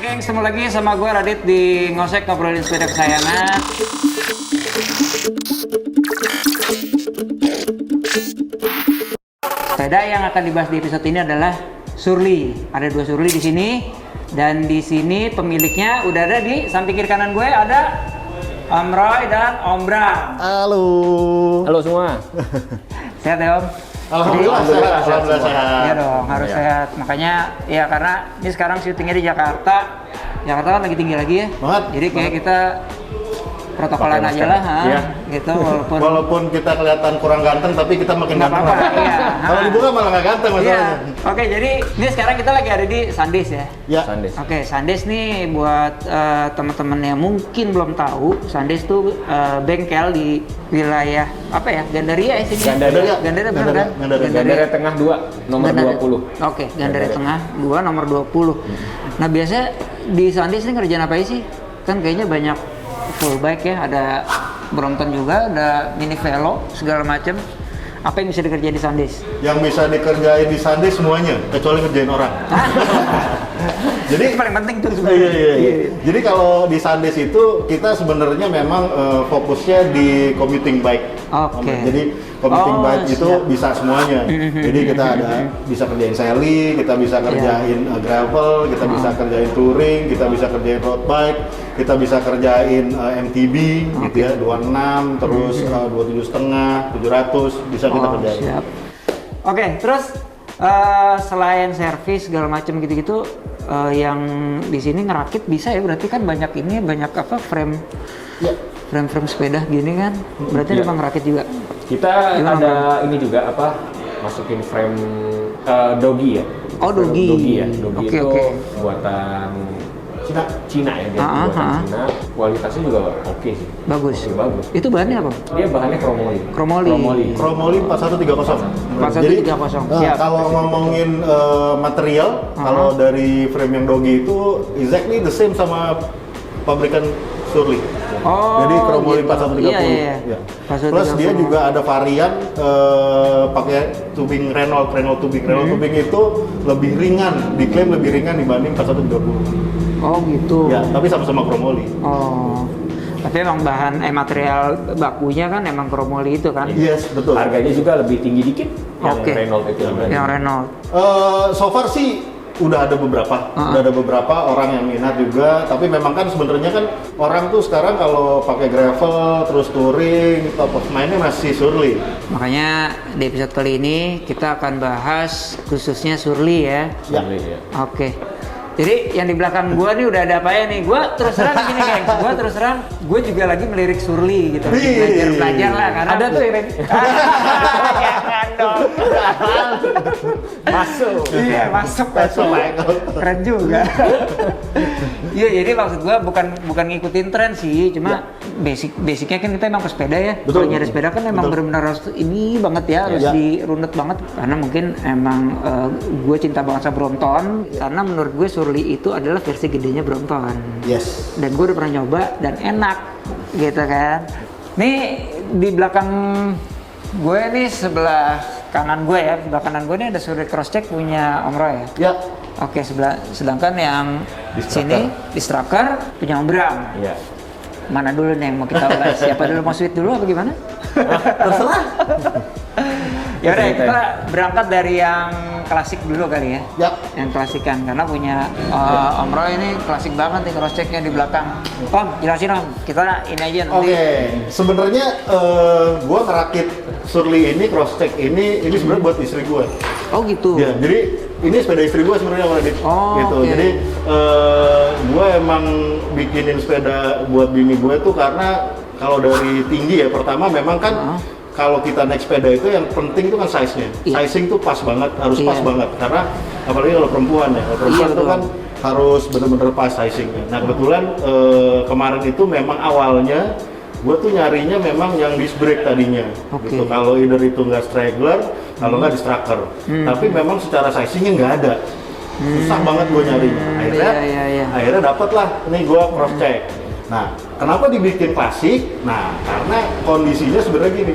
Geng, ketemu lagi sama gue Radit di Ngosek ngobrolin sepeda kesayangan. Sepeda yang akan dibahas di episode ini adalah Surly. Ada dua Surly di sini dan di sini pemiliknya udah ada di samping kiri kanan gue ada Om Roy dan Om Bram. Halo. Halo semua. Sehat ya Om? Alhamdulillah sehat. Iya dong, harus sehat. Makanya ya karena ini sekarang syutingnya di Jakarta. Jakarta kan lagi tinggi lagi ya. Banget. Jadi kayak kita protokolan Pakai aja masker. lah, Iya. gitu Walaupun kita kelihatan kurang ganteng, tapi kita makin Nggak ganteng. apa-apa, iya. Kalau dibuka malah nggak ganteng Iya. masalahnya. Oke, jadi ini sekarang kita lagi ada di Sandes ya. Ya. Sandes. Oke, Sandes nih buat teman-teman yang mungkin belum tahu, Sandes tuh bengkel di wilayah apa ya? Gandaria ya sini. Gandaria. Gandaria benar kan? Gandaria Tengah 2, nomor Gandaria. 20. Oke, Gandaria Tengah 2 nomor 20. Nah, biasanya di Sandes ini ngerjain apa sih? Kan kayaknya banyak full bike ya, ada Brompton juga, ada mini velo segala macam. Apa yang bisa dikerjain di Sandes? Yang bisa dikerjain di Sandes semuanya, kecuali ngerjain orang. Jadi Itu paling penting tuh Iya, sebenarnya. iya. Jadi kalau di Sandes itu kita sebenarnya memang fokusnya di commuting bike. Oke. Jadi commuting Oh, bike itu siap. bisa semuanya. Jadi kita bisa kerjain sally, kita bisa kerjain gravel, kita bisa kerjain touring, kita bisa kerjain road bike, kita bisa kerjain MTB gitu ya, 26, terus 27,5, 700 bisa kita Oh, kerjain. siap. Oke, terus selain servis segala macam gitu-gitu, yang di sini ngerakit bisa ya? Berarti kan banyak apa Ya. frame sepeda gini kan? Berarti Iya. memang ngerakit juga. Kita Gimana, ada ini juga apa? Masukin frame dogi ya. Oh, dogi. Dogi ya. Dogi Oke, itu oke. buatan Cina. Cina ya, dia buatan Cina. Kualitasnya juga oke sih. Bagus. Oke, bagus. Itu bahannya apa? Dia bahannya kromoli. Kromoli. Kromoli 4130. 4130, Jadi, siap. kalau ngomongin material, kalau dari frame yang dogi itu exactly the same sama pabrikan Surly. Oh, Jadi kromoli gitu. 4130. Iya. Ya. 4130. Plus dia juga ada varian pakai tubing Renault tubing. Renault tubing itu lebih ringan, diklaim lebih ringan dibanding 4130. Oh gitu. Ya, tapi sama-sama kromoli. Oh. Tapi emang material bakunya kan emang kromoli itu kan? Yes, betul. Harganya juga lebih tinggi dikit yang Oke. Renault itu. Yang Renault. So far sih udah ada beberapa orang yang minat juga, tapi memang kan sebenarnya kan orang tuh sekarang kalau pakai gravel terus touring top of mind-nya masih Surly. Makanya di episode kali ini kita akan bahas khususnya Surly ya. Ya. Ya. Oke. Jadi yang di belakang gua nih udah ada apa ya nih? Gua terus terang gini guys, gua juga lagi melirik Surly gitu. Belajar lah karena Ada tuh yang Jangan dong. masuk. Iya, masuk. Keren juga. Iya, jadi maksud gua bukan ngikutin tren sih, cuma basicnya kan kita emang pesepeda ya. Betul. Kalau nyari sepeda kan emang Betul. benar-benar harus ini banget ya, harus Iya. dirunut banget. Karena mungkin emang gue cinta banget sama Brompton, karena menurut gue Surly itu adalah versi gedenya Brompton. Yes. Dan gue udah pernah nyoba dan enak, gitu kan. Nih di belakang gue nih sebelah kanan gue nih ada Surly Crosscheck punya Om Roy ya. Ya. Oke, sedangkan yang Distraker. sini Distraker punya Om Bram. Iya. Mana dulu nih yang mau kita ulas? Siapa dulu, mau sweet dulu apa gimana? Terserah. Ya udah, kita berangkat dari yang klasik dulu kali ya. Ya. Yang klasikan karena punya Om Roy ini klasik banget nih cross-checknya di belakang. Om, jelasin Om. Kita ini aja nanti. Oke, sebenarnya gua ngerakit Surly ini cross-check ini sebenarnya buat istri gua. Oh gitu. Ya, jadi ini sepeda istri gua sebenarnya Om Radit. Oh, gitu. oke. Jadi gua emang bikinin sepeda buat bini gua tuh karena kalau dari tinggi ya, pertama memang kan kalau kita naik sepeda itu yang penting itu kan size-nya. Iya. Sizing tuh pas banget, harus pas Iya. banget. Karena apalagi kalau perempuan ya, kalau perempuan Iya, itu betul. kan harus benar-benar pas sizingnya. Nah kebetulan kemarin itu memang awalnya gue tuh nyarinya memang yang disc brake tadinya. Oke. Gitu. Kalau either itu nggak straggler, kalau nggak distracker. Tapi memang secara sizingnya nggak ada. Susah banget gue nyarinya. Akhirnya dapet lah, nih gue cross check. Nah, kenapa dibikin klasik? Nah, karena kondisinya sebenarnya gini.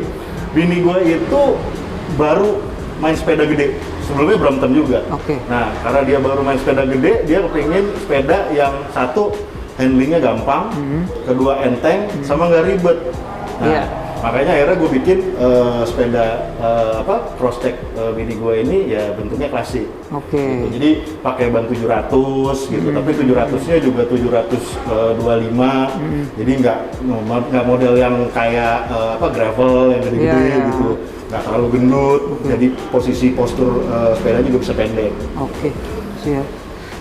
Bini gue itu baru main sepeda gede, sebelumnya Brompton juga. Oke. Nah, karena dia baru main sepeda gede, dia kepingin sepeda yang satu handlingnya gampang, kedua enteng, sama nggak ribet. Nah, Iya. makanya akhirnya gue bikin sepeda Crosstrek bini gue ini ya bentuknya klasik. Oke. Gitu. Jadi pakai ban 700 gitu, tapi 700-nya juga 725. Jadi nggak model yang kayak gravel yang gede-gede Iya, iya. gitu. Nggak terlalu gendut, jadi postur sepeda juga bisa pendek. Oke. Siap.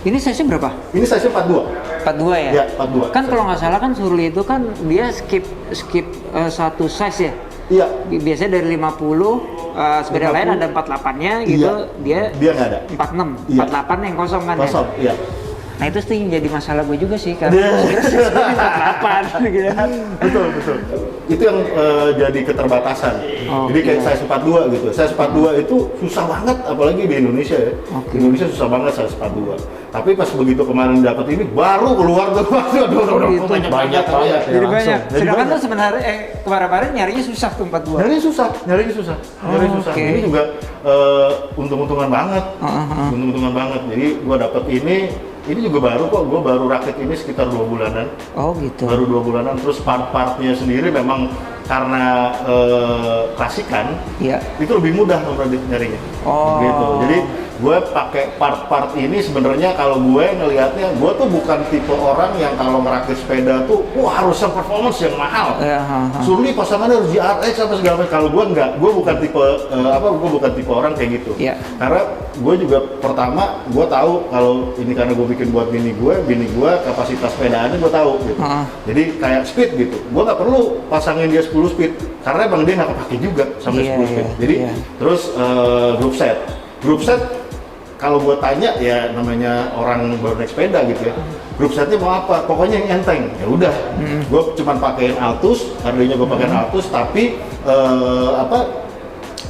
Ini size-nya berapa? Ini size 42. 42 ya? Iya, 42. Kan kalau nggak salah kan Surly itu kan dia skip satu size ya. Iya. Biasanya dari 50 sepeda 50. lain ada 48-nya gitu, Iya. dia nggak ada. 46, Iya. 48 yang kosong kan Kosong, ya. iya. Nah itu sih yang jadi masalah gue juga sih karena Iya. sebenarnya 48 gitu. Betul. Itu yang jadi keterbatasan. Oh, Jadi kayak iya. size 42 gitu. Size 42 itu susah banget, apalagi di Indonesia ya. Oke. Di Indonesia susah banget size 42. Tapi pas begitu kemarin dapat ini, baru keluar tuh. Aduh, Gitu. banyak Banyak ya. banget. Jadi langsung. banyak. Jadi Sedangkan banyak. tuh sebenarnya kemarin-kemarin nyarinya susah tuh 42. Nyarinya susah. Nyari susah. Oke. Ini juga untung-untungan banget. Heeh. Untung-untungan banget. Jadi gua dapat ini juga baru kok. Gua baru rakit ini sekitar 2 bulanan. Oh gitu. Baru 2 bulanan. Terus part-partnya sendiri memang karena klasikan, Iya. itu lebih mudah Om Radit nyarinya. Oh. Gitu. Jadi gue pakai part-part ini sebenarnya kalau gue ngelihatnya, gue tuh bukan tipe orang yang kalau merakit sepeda tuh wah harus yang performance yang mahal. Iya, Surly pasangannya harus GRX apa segala macam. Kalau gue enggak, gue bukan tipe gue bukan tipe orang kayak gitu. Iya. Karena gue juga pertama gue tahu kalau ini karena gue bikin buat bini gue kapasitas sepedaannya gue tahu gitu. Heeh. Jadi kayak speed gitu, gue nggak perlu pasangin dia 10 speed karena emang dia nggak kepake juga sampai Iya, 10 speed. iya, Jadi iya. terus group set kalau gue tanya ya namanya orang baru naik sepeda gitu ya, group setnya mau apa? Pokoknya yang enteng. Ya udah, gue cuma pakein Altus, harganya gue pakein Altus, tapi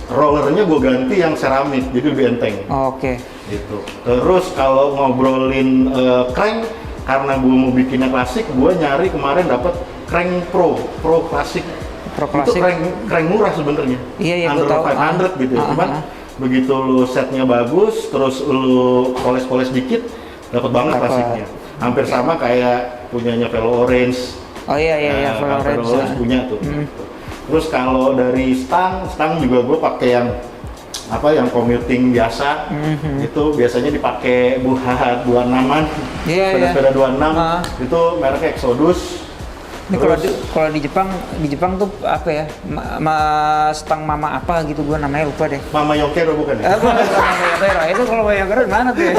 rollernya gue ganti yang seramik, jadi lebih enteng. Oke. Gitu. Terus kalau ngobrolin crank, karena gue mau bikinnya klasik, gue nyari kemarin dapat crank pro klasik. Pro Itu klasik. crank murah sebenarnya. Iya, iya, gua Under tahu. 500 gitu. Ah, Cuman ah, ah. begitu lu setnya bagus, terus lu poles-poles dikit, dapat banget Dapat. klasiknya. Hampir sama kayak punyanya Velo Orange. Oh iya iya Nah, Velo Velo Orange punya tuh. Terus kalau dari stang juga gue pakai yang yang commuting biasa, itu biasanya dipakai buat 26-an, Iya, sepeda-sepeda 26, Ah. itu mereknya Exodus. Ini kalau di Jepang tuh apa ya? Stang mama apa gitu gua namanya lupa deh. Mama Yokero bukan ya? Bukan Mama Yokero. Itu kalau Mama Yokero di mana tuh ya?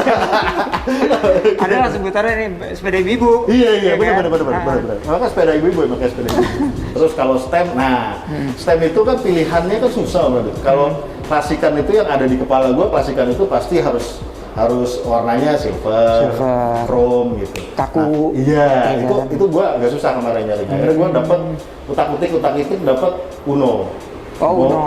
Ada lah sebutannya nih sepeda ibu. Iya, kan? benar. Maka sepeda ibu-ibu pakai sepeda ibu. Terus kalau stem, stem itu kan pilihannya kan susah banget. Kalau klasikan itu yang ada di kepala gue, klasikan itu pasti harus warnanya silver, chrome gitu. Kaku. Iya, Iya kan? itu gue agak susah kemarin nyari. Akhirnya gue dapat utak-atik dapat Uno. Uno.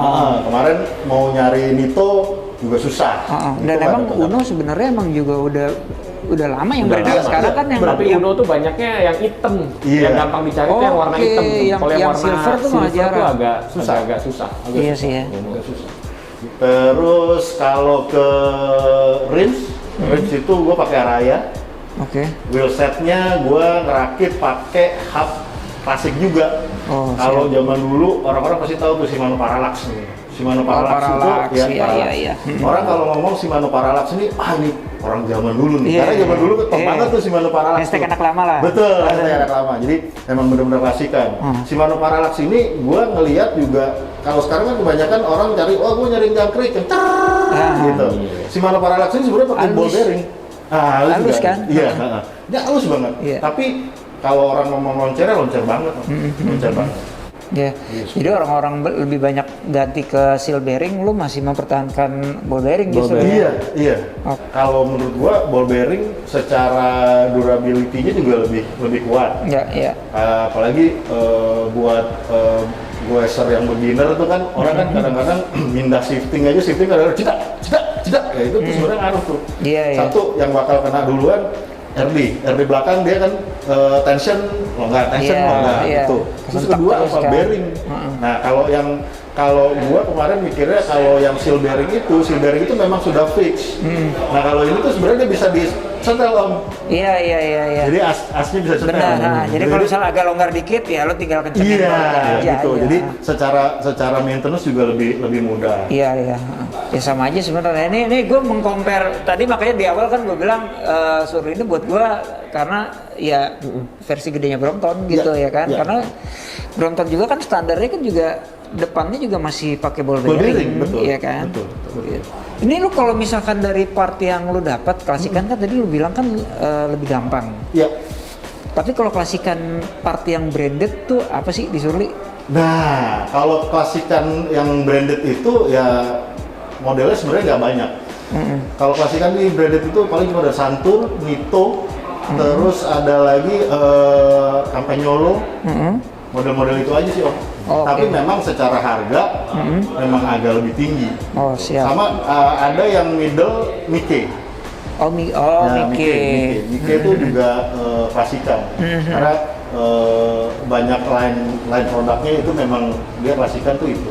Kemarin mau nyari Nito juga susah. Dan Itu nggak emang dapet. Uno sebenarnya emang juga udah lama yang Udah beredar. lama, Sekarang iya. kan yang Tapi Uno tuh banyaknya yang hitam, Iya. yang gampang dicari tuh yang warna Oke, hitam. yang Kalau yang warna silver tuh malah jarang. tuh agak Susah. susah. Iya sih ya. Agak susah. Terus kalau ke rims itu gue pakai Araya. Oke. Wheel setnya gue ngerakit pakai hub klasik juga. Oh, Kalau zaman dulu orang-orang pasti tahu tuh Shimano Parallax nih. Shimano Parallax Parallax, itu iya, Parallax. iya. Orang kalau ngomong Shimano Parallax ini, ini orang zaman dulu nih. Iya, Karena zaman dulu kan top iya. banget tuh Shimano Parallax. Hashtag tuh. anak lama lah. Betul, hashtag anak lama. Jadi emang bener-bener klasikan. Shimano Parallax ini gue ngelihat juga kalau sekarang kan kebanyakan orang cari, gue nyari jangkrik yang gitu. Shimano Parallax ini sebenarnya pakai ball Halus. bearing. Halus juga. kan? Iya, dia halus banget. Iya. Tapi kalau orang ngomong loncernya loncer banget, loncer banget. Ya. Jadi orang-orang lebih banyak ganti ke seal bearing, lu masih mempertahankan ball bearing justru. Iya. Oh. Kalau menurut gua ball bearing secara durability-nya juga lebih kuat. Iya. Apalagi buat goeser yang beginner itu kan orang kan kadang-kadang mindah shifting kadang-kadang cedak ya itu tuh sebenarnya ngaruh tuh. Iya. Satu yang bakal kena duluan RD belakang dia kan tension longgar Iya, longgar iya. gitu. Terus Kesentak kedua terus apa kan. bearing. Nah kalau yang kalau gua kemarin mikirnya kalau yang seal bearing itu memang sudah fix. Nah kalau ini tuh sebenarnya dia bisa disetel Om. Iya. Jadi asnya bisa setel. Benar. Jadi kalau misalnya agak longgar dikit ya lo tinggal kencengin Iya, aja. gitu. Iya. Jadi secara maintenance juga lebih mudah. Iya. Ya sama aja sebenarnya. Ini gue mengcompare tadi, makanya di awal kan gue bilang Surly ini buat gue karena ya versi gedenya Brompton gitu ya kan. Iya. Karena Brompton juga kan standarnya kan juga depannya juga masih pakai ball Ball bearing, bearing, betul. ya kan. Betul. Ini lu kalau misalkan dari part yang lu dapat klasikan kan tadi lu bilang kan lebih gampang. Iya. Tapi kalau klasikan part yang branded tuh apa sih di Surly? Nah, kalau klasikan yang branded itu ya modelnya sebenarnya nggak banyak. Kalau klasikan di branded itu paling cuma ada Santur, Nito, terus ada lagi Campagnolo, model-model itu aja sih Om. Oh, Tapi oke. memang secara harga memang agak lebih tinggi. Oh siap. Sama ada yang middle Mickey. Nah, Mickey. Mickey itu juga klasikan. Karena banyak line produknya itu memang dia klasikan tuh itu.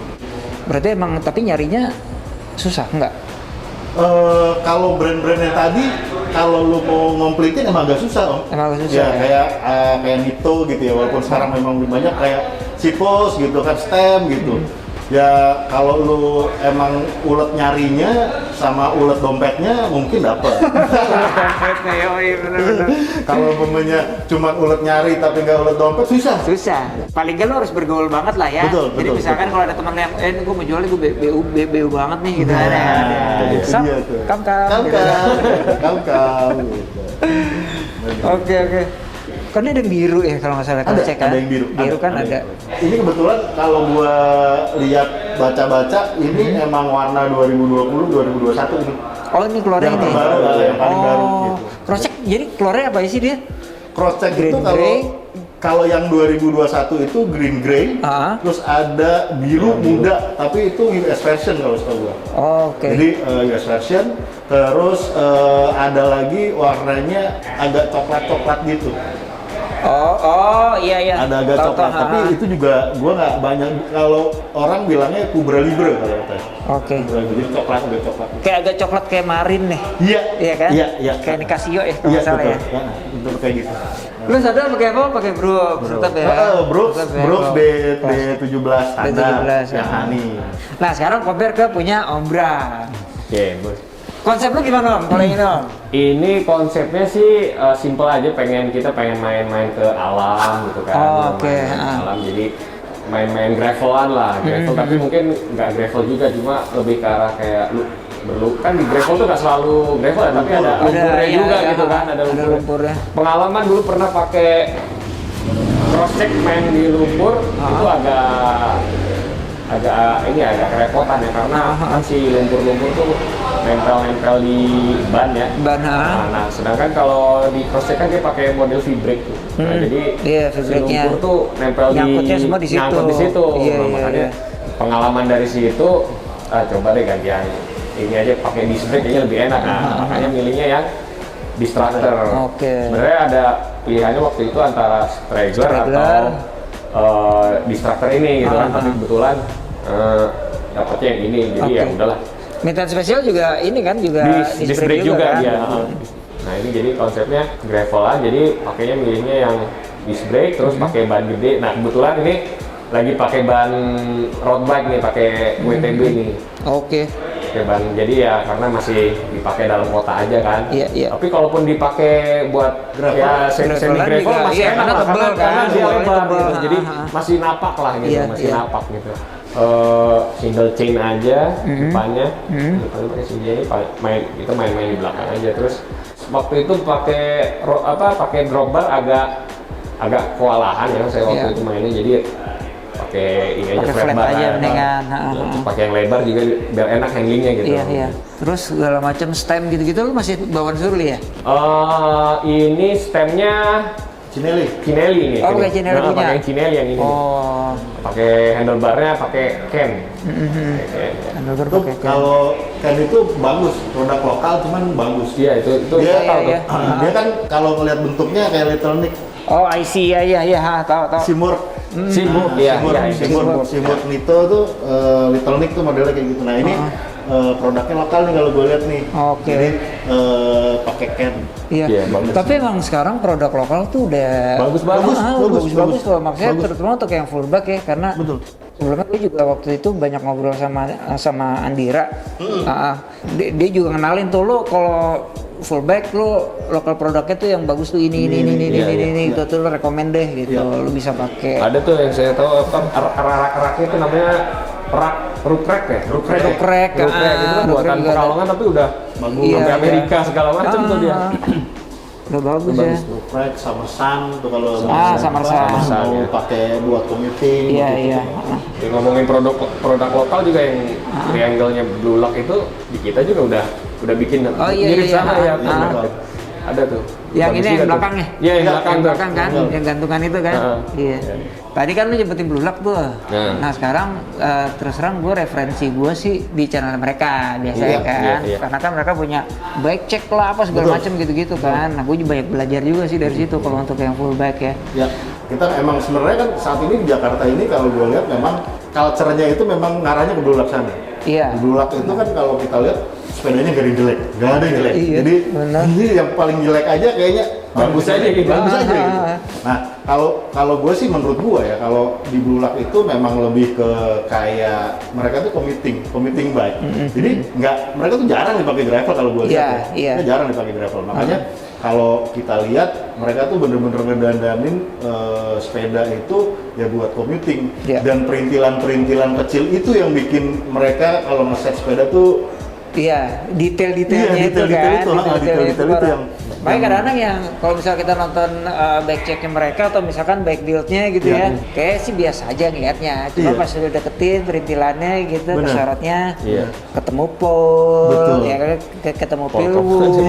Berarti emang tapi nyarinya susah nggak? Kalau brand-brand yang tadi, kalau lu mau ngomplitin emang agak susah Om. Emang agak susah, Ya, kayak Nito gitu ya, walaupun sekarang memang lebih banyak kayak Sipos gitu kan, Stem gitu. Ya kalau lu emang ulet nyarinya sama ulet dompetnya mungkin dapet. Dompetnya ya, benar-benar. Kalau umpamanya cuma ulet nyari tapi nggak ulet dompet susah. Susah. Paling nggak lo harus bergaul banget lah ya. Betul, Jadi betul, misalkan betul. kalau ada teman yang, gue mau jual nih, gue BU banget nih gitu kan. itu Sam, dia tuh. kam. Gitu. Kam. Gitu. Oke. Kan ini ada yang biru ya kalau nggak salah Ada, cek kan? ada yang biru. Biru kan ada. Ini kebetulan kalau gua lihat baca-baca ini emang warna 2020-2021 ini. Oh ini keluarnya Yang ini. terbaru, yang paling baru gitu. Cross check, jadi keluarnya apa sih dia? Cross check itu Green gray. kalau yang 2021 itu green gray, terus ada biru muda, tapi itu US version kalau setahu gua. Oh, oke. Jadi US version, terus ada lagi warnanya agak coklat-coklat gitu. Oh iya. Ada agak Tahu, coklat, tahu, tapi itu juga gua nggak banyak. Kalau orang bilangnya Cobra Libre kalau katanya. Oke. Cobra Libre, jadi coklat, agak coklat. Kayak agak coklat kayak marin nih. Iya. Iya kan? Iya. Kayak Nicasio ya kalau Iya nggak salah betul. ya. Betul kayak gitu. Lu sadar pakai apa? Pakai Brooks tetap ya. Brooks Tetap ya. B17 standar B17, yang ya. Hani. Nah sekarang compare ke punya Om Bram. Oke, bos. Konsep lu gimana Om? Kalau ini Om? Ini konsepnya sih simple aja, kita pengen main-main ke alam gitu kan. Oh, oke. Main-main ke alam, jadi main-main gravelan lah, gravel tapi mungkin nggak gravel juga, cuma lebih ke arah kayak lu kan di gravel tuh nggak selalu gravel ya, tapi ada lumpurnya iya, juga iya, gitu kan, ada lumpurnya. Pengalaman dulu pernah pakai cross check main di lumpur itu agak kerepotan ya, karena kan si lumpur-lumpur tuh nempel di ban ya. Nah, sedangkan kalau di cross check kan dia pakai model V-brake tuh. Nah, jadi iya, si V-brake-nya lumpur tuh nempel nyangkutnya semua di situ. nyangkut di situ. Iya, Nah, iya, makanya iya. pengalaman dari situ coba deh gantian ini aja pakai disc brake kayaknya lebih enak. Nah, makanya milihnya yang Distractor. Oke. Sebenarnya ada pilihannya waktu itu antara Straggler atau Distractor ini gitu kan, tapi kebetulan dapetnya yang ini, jadi ya udahlah. Metan spesial juga ini kan juga Disc brake juga kan? dia. Nah ini jadi konsepnya gravelan, jadi pakainya milihnya yang disc brake terus pakai ban gede. Nah kebetulan ini lagi pakai ban road bike nih, pakai WTB nih. Oke. Pakai ban, jadi ya karena masih dipakai dalam kota aja kan. Iya. Tapi kalaupun dipakai buat ya semi gravel juga, masih iya, enak karena lah, tebal karena kan, dia bolanya lebar tebal. gitu. Jadi masih napak lah gitu, Iya, masih iya. napak gitu. Single chain aja depannya, depannya pakai single ini kita main-main di belakang aja. Terus waktu itu pakai drop bar agak kewalahan ya saya waktu Iya. itu mainnya, jadi pakai ini aja Pakai flat flat bar aja mendingan. pakai yang lebar juga biar enak handlingnya gitu. Iya. Terus segala macam stem gitu-gitu lu masih bawaan Surly ya? Ini stemnya Cinelli. Cinelli nih. Oh, pakai Cinelli punya. Pakai Cinelli yang ini. Oh. Pakai handlebarnya pakai Ken. Handlebar Itu pakai kalau Ken itu bagus, produk lokal cuman bagus. Iya itu Dia, iya, iya. dia kan kalau ngelihat bentuknya kayak Little Nick. Oh, I see, iya, tahu. Seymour Simut, Simut Nito tuh Little Nick tuh modelnya kayak gitu. Nah ini produknya lokal nih kalau gue lihat nih. Oke. Jadi pakai can. Iya. Iya, bagus. Tapi emang sekarang produk lokal tuh udah Bagus-bagus. bagus tuh. Maksudnya Bagus. terutama untuk yang fullback ya, karena Betul. sebelumnya gue juga waktu itu banyak ngobrol sama Andira. Dia juga ngenalin tuh lo kalau fullback lo lokal produknya tuh yang bagus tuh ini itu tuh lo rekomend deh gitu. Lo bisa pakai. Ada tuh yang saya tahu apa rak-raknya itu namanya rukrek ya? Rukrek itu kan buatan Pekalongan tapi udah bagus sampai Amerika segala macam tuh dia. Udah bagus ya. Fresh, Summer Sun tuh kalau Summer Sun. mau pakai buat commuting. Iya. Ya, ngomongin produk lokal juga yang triangle-nya Blue Lock itu di kita juga udah bikin mirip sama ya. Ada tuh. Yang Bagus ini yang juga tuh. belakangnya. Iya, yang belakang kan, yang gantungan itu kan. Iya. Tadi kan lu nyebutin Blue Lock tuh. Nah sekarang terus terang gue referensi gue sih di channel mereka biasanya kan. Karena kan mereka punya bike check lah apa segala macam gitu-gitu kan. Nah gue juga banyak belajar juga sih dari situ kalau untuk yang full bike ya. Ya, kita emang sebenarnya kan saat ini di Jakarta ini kalau gue lihat memang culture-nya itu memang ngarahnya ke Blue Lock sana. Iya. Di Blue Lock itu kan kalau kita lihat sepedanya gak ada yang jelek, gak ada yang jelek. Iya, jadi benar. ini yang paling jelek aja kayaknya Bagus aja gitu. Bagus aja gitu. Nah, kalau gue sih menurut gue ya kalau di Blue Lock itu memang lebih ke kayak mereka tuh commuting bike. Jadi mereka tuh jarang dipakai gravel kalau gue lihat. Iya. Mereka jarang dipakai gravel. Makanya kalau kita lihat mereka tuh bener-bener ngedandanin sepeda itu ya buat commuting. Dan perintilan-perintilan kecil itu yang bikin mereka kalau nge-set sepeda tuh detail-detailnya itu kan. Detail itu yang makanya kadang-kadang yang kalau misalnya kita nonton bike checknya mereka atau misalkan bike build-nya gitu ya, kayak sih biasa aja ngeliatnya. Cuma pas udah deketin perintilannya gitu, kesorotnya, ketemu pole, ya kan, ketemu pilwood,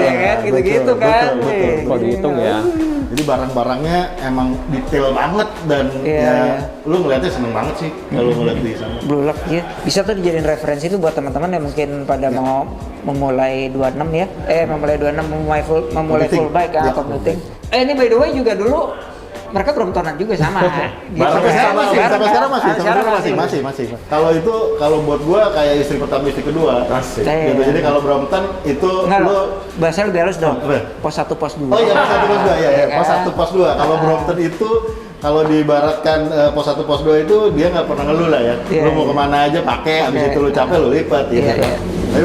ya kan, gitu-gitu kan. Kalau dihitung ya. Jadi barang-barangnya emang detail banget dan lu ngeliatnya seneng banget sih kalau ngeliat di sana. Blue Lock ya. Bisa tuh dijadiin referensi tuh buat teman-teman yang mungkin pada mau memulai 26 ya. Memulai 26 memulai full bike commuting. Ini by the way juga dulu mereka Bromptonan juga sama. Sampai sekarang masih. Kalau buat gua kayak istri pertama istri kedua. Gitu. Jadi kalau Brompton itu bahasa lebih halus dong. Pos 1 pos 2. Oh iya, pos 1 pos 2 ya. Pos 1 pos 2. Kalau Brompton itu kalau diibaratkan pos 1 pos 2 itu dia nggak pernah ngeluh lah ya. Lu mau kemana aja pakai, habis itu lu capek lu lipat gitu. Tapi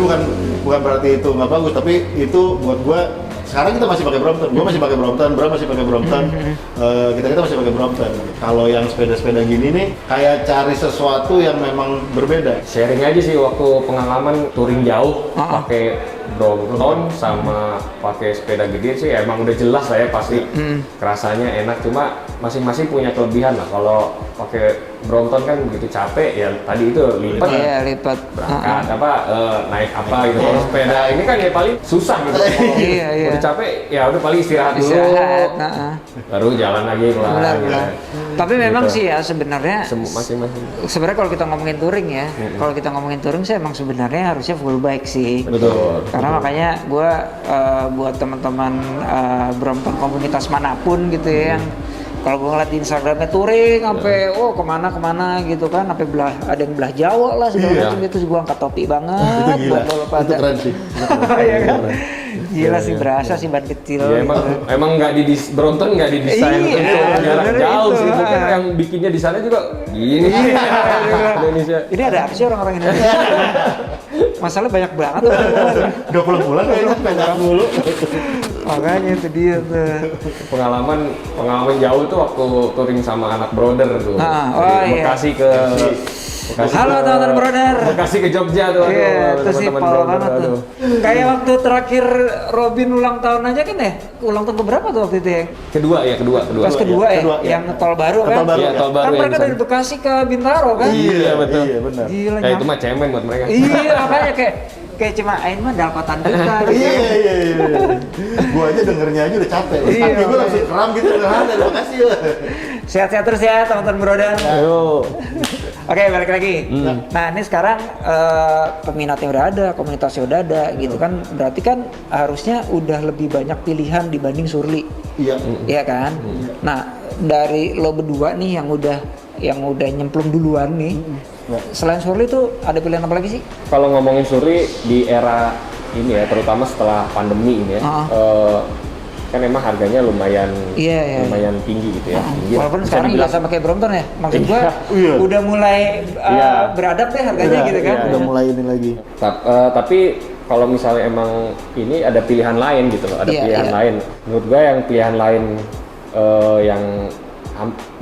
bukan berarti itu nggak bagus, tapi itu buat gua sekarang kita masih pakai Brompton, gue masih pakai Brompton, Bram masih pakai Brompton, kita masih pakai Brompton. Kalau yang sepeda-sepeda gini nih, kayak cari sesuatu yang memang berbeda. Sharing aja sih waktu pengalaman touring jauh pakai Brompton sama pakai sepeda gede sih emang udah jelas lah ya pasti kerasanya enak, cuma masing-masing punya kelebihan lah. Kalau pakai Brompton kan begitu capek ya tadi itu lipat berangkat naik apa gitu. Kalau sepeda ini kan ya paling susah gitu. Udah capek ya udah paling istirahat dulu. Baru jalan lagi pelan. Tapi memang sih ya sebenarnya masing-masing. Sebenarnya kalau kita ngomongin touring ya, kalau kita ngomongin touring sih emang sebenarnya harusnya full bike sih. Betul. Karena makanya gue buat teman-teman Brompton komunitas manapun gitu ya, yang kalau gue ngeliat di Instagramnya touring sampai kemana gitu kan, sampai ada yang belah Jawa lah segala macam gitu, gue angkat topi banget itu buat lo pada. Itu keren sih. Iya kan? Gila sih, berasa sih ban kecil. Ya, emang nggak Brompton nggak didesain untuk jarak jauh sih, mungkin yang bikinnya di sana juga gini. Indonesia. Ini ada aksi orang-orang Indonesia. Masalah banyak banget. Udah pulang-pulang kayaknya banyak dulu. Makanya itu dia tuh. Pengalaman jauh tuh waktu touring sama anak brother tuh. Bekasi ke halo teman-teman brother. Bekasi ke Jogja tuh. Iya, itu sih pol banget tuh. Kayak waktu terakhir Robin ulang tahun aja kan ya? Ulang tahun keberapa tuh waktu itu ya? Kedua. Pas kedua ya? Yang tol baru kan? Tol baru. Kan mereka dari Bekasi ke Bintaro kan? Iya betul. Iya benar. Gila, ya itu mah cemen buat mereka. Iya, makanya kayak cuma ini mah dalkotan kita gitu. Iya. Gua aja dengernya aja udah capek. Kaki gua langsung kram gitu, terima kasih lah. Sehat-sehat terus ya teman-teman brother. Ayo. Oke, balik lagi. Nah, ini sekarang peminatnya udah ada, komunitasnya udah ada gitu kan. Berarti kan harusnya udah lebih banyak pilihan dibanding Surly. Iya. Iya kan? Nah, dari lo berdua nih yang udah nyemplung duluan nih. Selain Surly tuh ada pilihan apa lagi sih? Kalau ngomongin Surly di era ini ya, terutama setelah pandemi ini ya, kan emang harganya lumayan tinggi gitu ya. Tinggi. Walaupun Bisa sekarang dibilang- nggak sama kayak Brompton ya, maksud gua Iya. udah mulai beradab deh harganya Iya, gitu kan. udah mulai ini lagi. Tapi kalau misalnya emang ini ada pilihan lain gitu loh, ada pilihan lain. Menurut gua yang pilihan lain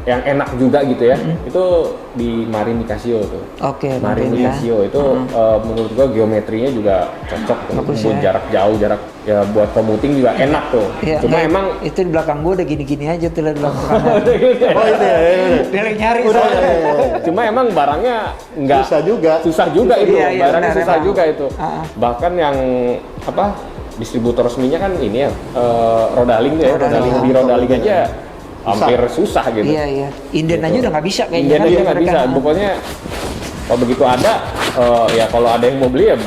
yang enak juga gitu ya, itu di Marini Casio tuh. Oke, Marini mungkin ya. Casio itu menurut gua geometrinya juga cocok tuh. Bagus Buat ya. jarak jauh, ya buat commuting juga enak tuh. Iya, Cuma nggak, emang itu di belakang gua udah gini-gini aja tuh lihat belakang kanan. Oh itu ya. Dia lagi nyari Udah, soalnya. cuma emang barangnya nggak Susah juga. itu, Iya, iya, barangnya benar, susah emang. juga itu. Bahkan yang distributor resminya kan ini ya, Rodaling tuh ya, Rodaling. di Rodaling aja hampir susah gitu. Iya. Inden aja udah nggak bisa kayaknya. Indian kan, aja buat nggak mereka. bisa. Pokoknya kalau begitu ada, ya kalau ada yang mau beli ya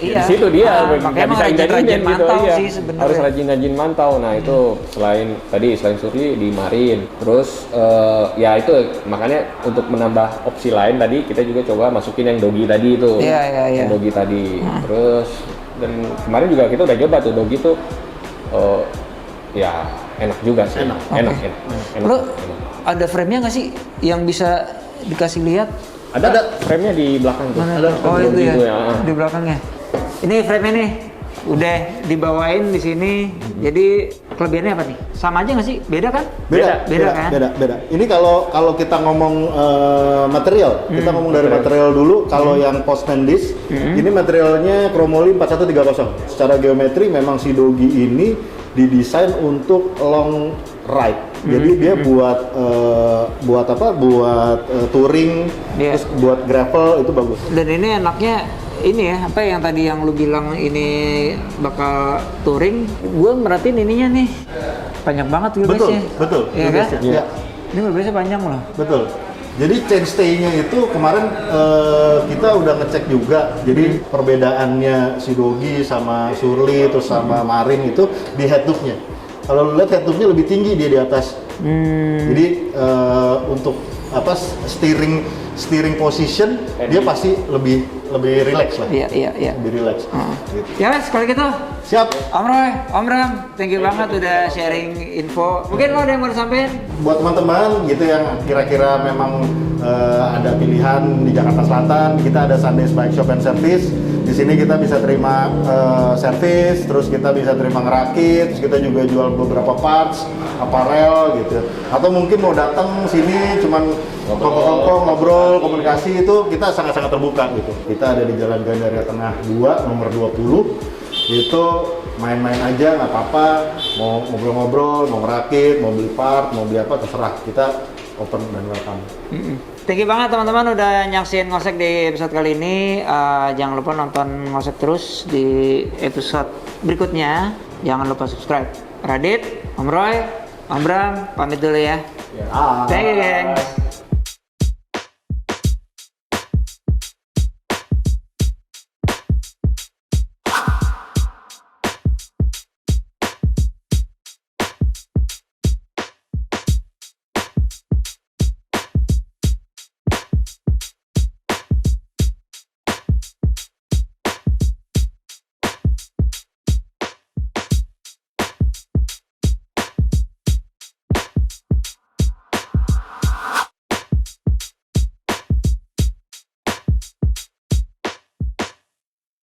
Iya. di situ dia Makanya nggak emang bisa rajin-rajin inden-inden gitu. mantau Iya. sih sebenarnya. Harus rajin-rajin mantau. Nah itu selain Surly di Marin, terus ya itu makanya untuk menambah opsi lain tadi kita juga coba masukin yang Dogi tadi itu. Iya. Yang Dogi tadi. Terus dan kemarin juga kita udah coba tuh Dogi tuh ya enak juga sih. Enak. Lo ada frame-nya nggak sih yang bisa dikasih lihat? Ada frame-nya di belakang tuh. Mana? Ada Oh itu ya, gitu di belakangnya. Ini frame-nya nih, udah dibawain di sini. Jadi kelebihannya apa nih? Sama aja nggak sih? Beda kan? Beda kan? Beda. Ini kalau kita ngomong material, kita ngomong dari material dulu. Kalau yang Postman disc, ini materialnya chromoly 4130. Secara geometri memang si Dogi ini didesain untuk long ride. Jadi dia buat touring, terus buat gravel itu bagus. Dan ini enaknya ini ya, apa yang tadi yang lu bilang ini bakal touring, gue merhatiin ininya nih panjang banget wheelbase-nya. Betul. Iya kan? Iya. Ini wheelbase-nya panjang loh. Betul. Jadi chainstay-nya itu kemarin kita udah ngecek juga. Jadi perbedaannya si Dogi sama Surly terus sama Marin itu di head loop-nya. Kalau lu lihat head loop-nya lebih tinggi dia di atas. Jadi untuk steering position dia pasti lebih relax lah. Iya. Lebih relax. Gitu. Ya wes, kalau gitu. Siap. Om Roy, Om Ram, thank you banget udah sharing info. Mungkin lo ada yang mau disampaikan? Buat teman-teman gitu yang kira-kira memang ada pilihan di Jakarta Selatan, kita ada Sundays Bike Shop and Service. Di sini kita bisa terima servis, terus kita bisa terima ngerakit, terus kita juga jual beberapa parts, apparel gitu. Atau mungkin mau datang sini cuman kongko ngobrol, komunikasi itu kita sangat-sangat terbuka gitu. Kita ada di Jalan Gandaria Tengah 2 nomor 20. Itu main-main aja nggak apa-apa, mau ngobrol-ngobrol, mau ngerakit, mau beli part, mau beli apa terserah, kita open dan welcome. Thank you banget teman-teman udah nyaksin Ngosek di episode kali ini. Jangan lupa nonton Ngosek terus di episode berikutnya. Jangan lupa subscribe. Radit, Om Roy, Om Bram, pamit dulu ya. Thank you, gengs.